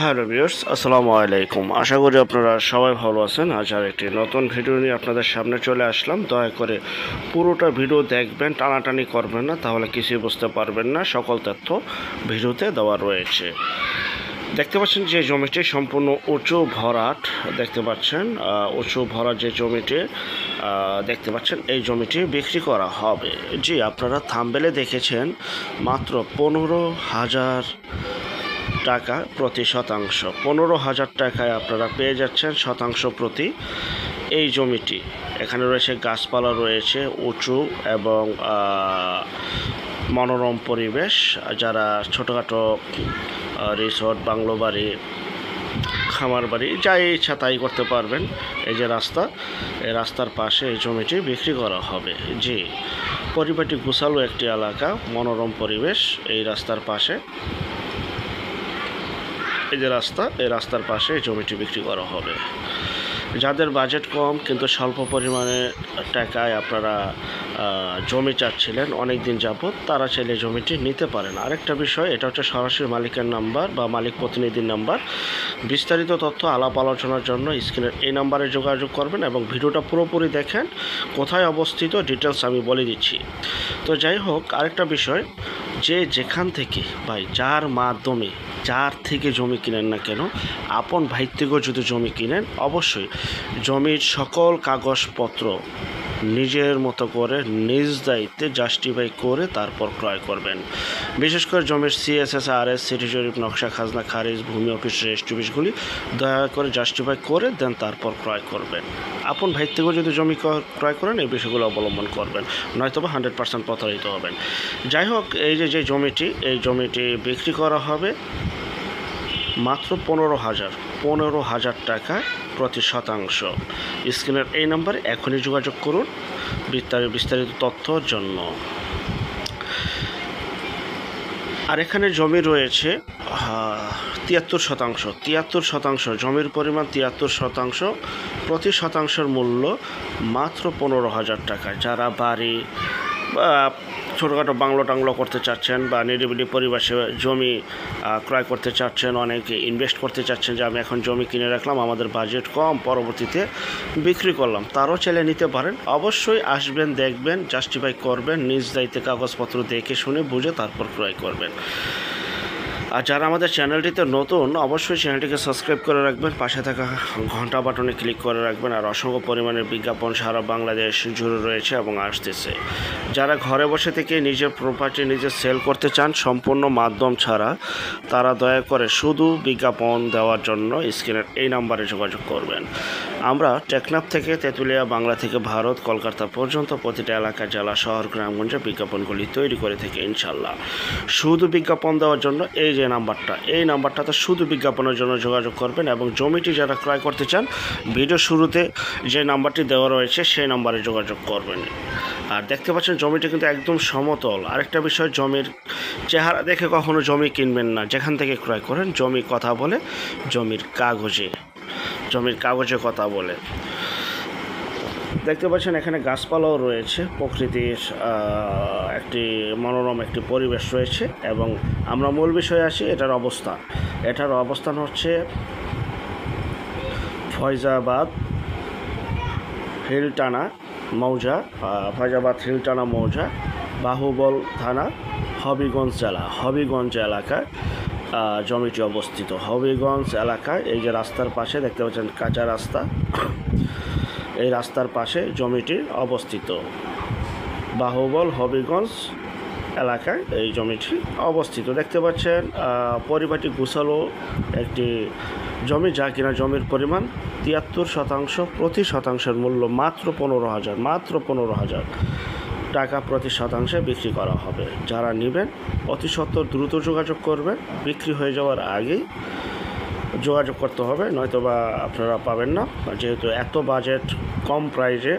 Hello viewers, আসসালামু আলাইকুম। আশা করি আপনারা সবাই ভালো আছেন। আজ আর একটি নতুন ভিডিও নিয়ে আপনাদের সামনে চলে আসলাম। দয়া করে পুরোটা ভিডিও দেখবেন, টানাটানি করবেন না, তাহলে কিছুই বুঝতে পারবেন না। সকল তথ্য ভিডিওতে দেওয়া রয়েছে। দেখতে পাচ্ছেন যে জমিটি সম্পূর্ণ উঁচু ভরাট, দেখতে পাচ্ছেন উঁচু ভরাট যে জমিটি দেখতে পাচ্ছেন, এই জমিটি বিক্রি করা হবে। জি, আপনারা থাম্বনেলে দেখেছেন মাত্র 15,000 টাকা প্রতি শতাংশ। 15,000 টাকায় আপনারা পেয়ে যাচ্ছেন শতাংশ প্রতি এই জমিটি। এখানে রয়েছে গাছপালা, রয়েছে উঁচু এবং মনোরম পরিবেশ। যারা ছোটোখাটো রিসোর্ট, বাংলো বাড়ি, খামার বাড়ি যাই ইচ্ছা তাই করতে পারবেন। এই যে রাস্তা, এই রাস্তার পাশে এই জমিটি বিক্রি করা হবে। জি, পরিপাটি গোছালো একটি এলাকা, মনোরম পরিবেশ। এই রাস্তার পাশে এই যে রাস্তা, এই রাস্তার পাশে জমিটি বিক্রি করা হবে। যাদের বাজেট কম কিন্তু স্বল্প পরিমাণে টাকায় আপনারা জমি চাচ্ছিলেন অনেক দিন যাবত, তারা চাইলে জমিটি নিতে পারেন। আরেকটা বিষয়, এটা হচ্ছে সরাসরি মালিকের নাম্বার বা মালিক প্রতিনিধির নাম্বার। বিস্তারিত তথ্য আলাপ আলোচনার জন্য স্ক্রিনের এই নাম্বারে যোগাযোগ করবেন এবং ভিডিওটা পুরোপুরি দেখেন। কোথায় অবস্থিত ডিটেলস আমি বলে দিচ্ছি। তো যাই হোক, আরেকটা বিষয়, যে যেখান থেকে ভাই যার মাধ্যমে যার থেকে জমি কিনেন না কেন, আপন ভাই থেকেও যদি জমি কিনেন, অবশ্যই জমির সকল কাগজপত্র নিজের মতো করে নিজ দায়িত্বে জাস্টিফাই করে তারপর ক্রয় করবেন। বিশেষ করে জমির CSS, RS, সিটি জরিপ, নকশা, খাজনা খারিজ, ভূমি অফিস, রেজিস্ট্রি অফিসগুলি দয়া করে জাস্টিফাই করে দেন, তারপর ক্রয় করবেন। আপন ভাই থেকেও যদি জমি ক্রয় করেন, এই বিষয়গুলো অবলম্বন করবেন, নয়তোবা 100% প্রতারিত হবেন। যাই হোক, এই যে জমিটি বিক্রি করা হবে মাত্র 15,000 টাকা প্রতি শতাংশ। স্ক্রিনের এই নাম্বারে এখনই যোগাযোগ করুন বিস্তারিত তথ্যর জন্য। আর এখানে জমি রয়েছে 73%। জমির পরিমাণ 73%। প্রতি শতাংশের মূল্য মাত্র 15,000 টাকা। যারা বাড়ি বা ছোটোখাটো বাংলো টাংলো করতে চাচ্ছেন বা নিরিবিলি পরিবেশে জমি ক্রয় করতে চাচ্ছেন, অনেকে ইনভেস্ট করতে চাচ্ছেন যে আমি এখন জমি কিনে রাখলাম, আমাদের বাজেট কম, পরবর্তীতে বিক্রি করলাম, তারও চাইলে নিতে পারেন। অবশ্যই আসবেন, দেখবেন, জাস্টিফাই করবেন, নিজ দায়িত্বে কাগজপত্র দেখে শুনে বুঝে তারপর ক্রয় করবেন। আর যারা আমাদের চ্যানেলটিতে নতুন, অবশ্যই চ্যানেলটিকে সাবস্ক্রাইব করে রাখবেন, পাশে থাকা ঘন্টা বাটনে ক্লিক করে রাখবেন। আর অসংখ্য পরিমাণের বিজ্ঞাপন সারা বাংলাদেশ জুড়ে রয়েছে এবং আসতেছে। যারা ঘরে বসে থেকে নিজের প্রপার্টি নিজে সেল করতে চান সম্পূর্ণ মাধ্যম ছাড়া, তারা দয়া করে শুধু বিজ্ঞাপন দেওয়ার জন্য স্ক্রিনের এই নাম্বারে যোগাযোগ করবেন। আমরা টেকনাফ থেকে তেঁতুলিয়া, বাংলা থেকে ভারত, কলকাতা পর্যন্ত প্রতিটা এলাকা, জেলা, শহর, গ্রামগঞ্জে বিজ্ঞাপনগুলি তৈরি করে থেকে ইনশাল্লাহ। শুধু বিজ্ঞাপন দেওয়ার জন্য এই নাম্বারটাতে শুধু বিজ্ঞাপনের জন্য যোগাযোগ করবেন। এবং জমিটি যারা ক্রয় করতে চান, ভিডিও শুরুতে যে নাম্বারটি দেওয়া রয়েছে সেই নাম্বারে যোগাযোগ করবেন। আর দেখতে পাচ্ছেন জমিটি কিন্তু একদম সমতল। আরেকটা বিষয়, জমির চেহারা দেখে কখনো জমি কিনবেন না। যেখান থেকে ক্রয় করেন, জমি কথা বলে, জমির কাগজে কথা বলে। দেখতে পাচ্ছেন এখানে গাছপালাও রয়েছে, প্রকৃতির একটি মনোরম একটি পরিবেশ রয়েছে। এবং আমরা মূল বিষয়ে আসি, এটার অবস্থান হচ্ছে ফয়জাবাদ হিলটানা মৌজা, বাহুবল থানা, হবিগঞ্জ এলাকায় জমিটি অবস্থিত। হবিগঞ্জ এলাকায় এই যে রাস্তার পাশে দেখতে পাচ্ছেন কাঁচা রাস্তা, এই রাস্তার পাশে জমিটি অবস্থিত। বাহুবল হবিগঞ্জ এলাকায় এই জমিটি অবস্থিত। দেখতে পাচ্ছেন পরিপাটি গোছালো একটি জমি, যা কিনা জমির পরিমাণ 73%। প্রতি শতাংশের মূল্য মাত্র 15,000 টাকা প্রতি শতাংশে বিক্রি করা হবে। যারা নেবেন অতি সত্বর দ্রুত যোগাযোগ করবেন, বিক্রি হয়ে যাওয়ার আগেই যোগাযোগ করতে হবে, নয়তোবা আপনারা পাবেন না। যেহেতু এত বাজেট, কম প্রাইজে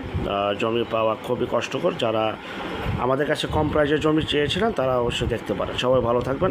জমি পাওয়া খুবই কষ্টকর। যারা আমাদের কাছে কম প্রাইজে জমি চেয়েছিলেন, তারা অবশ্যই দেখতে পারেন। সবাই ভালো থাকবেন।